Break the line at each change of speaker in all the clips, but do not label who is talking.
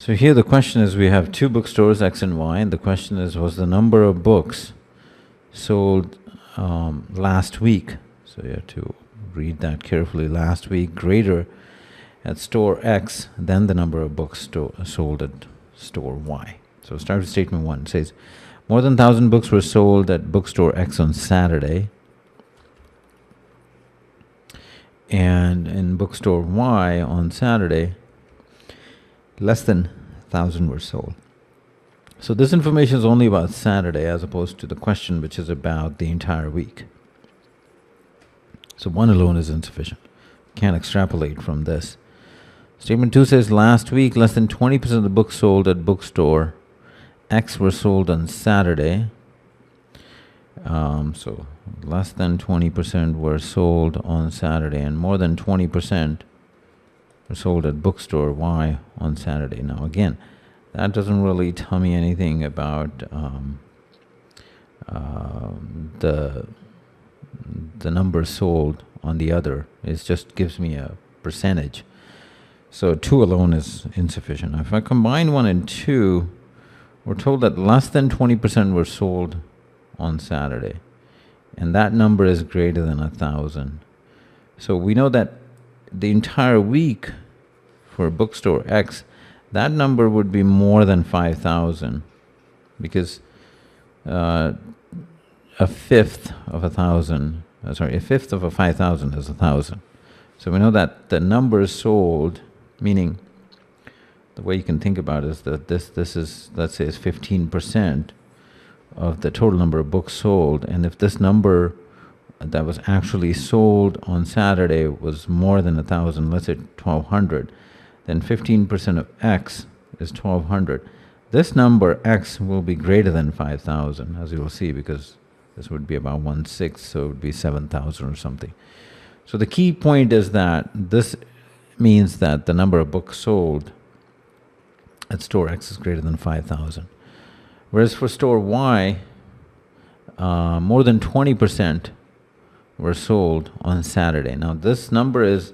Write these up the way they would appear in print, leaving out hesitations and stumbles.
So here the question is, we have two bookstores, X and Y, and the question is, was the number of books sold last week, so you have to read that carefully, last week greater at store X than the number of books sold at store Y. So start with statement 1. It says, more than 1,000 books were sold at bookstore X on Saturday, and in bookstore Y on Saturday, less than 1,000 were sold. So this information is only about Saturday as opposed to the question, which is about the entire week. So one alone is insufficient. Can't extrapolate from this. Statement 2 says, last week less than 20% of the books sold at bookstore X were sold on Saturday. So less than 20% were sold on Saturday, and more than 20% were sold at bookstore Y on Saturday. Now again, that doesn't really tell me anything about the number sold on the other. It just gives me a percentage. So 2 alone is insufficient. Now if I combine 1 and 2, we're told that less than 20% were sold on Saturday, and that number is greater than 1,000. So we know that the entire week for bookstore X, that number would be more than 5,000, because a fifth of 1,000, a fifth of a 5,000 is 1,000. So we know that the number sold, meaning the way you can think about it is that this is, let's say, is 15% of the total number of books sold, and if this number that was actually sold on Saturday was more than 1,000, let's say 1,200, then 15% of X is 1,200. This number X will be greater than 5,000, as you will see, because this would be about 1/6, so it would be 7,000 or something. So the key point is that this means that the number of books sold at store X is greater than 5,000. Whereas for store Y, more than 20% were sold on Saturday. Now this number is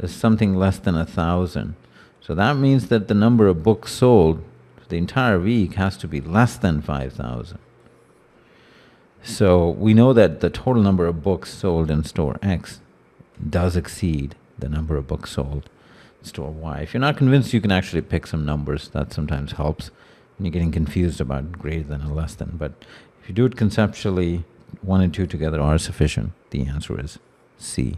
something less than 1,000. So that means that the number of books sold for the entire week has to be less than 5,000. So we know that the total number of books sold in store X does exceed the number of books sold in store Y. If you're not convinced, you can actually pick some numbers. That sometimes helps when you're getting confused about greater than or less than. But if you do it conceptually, 1 and 2 together are sufficient. The answer is C.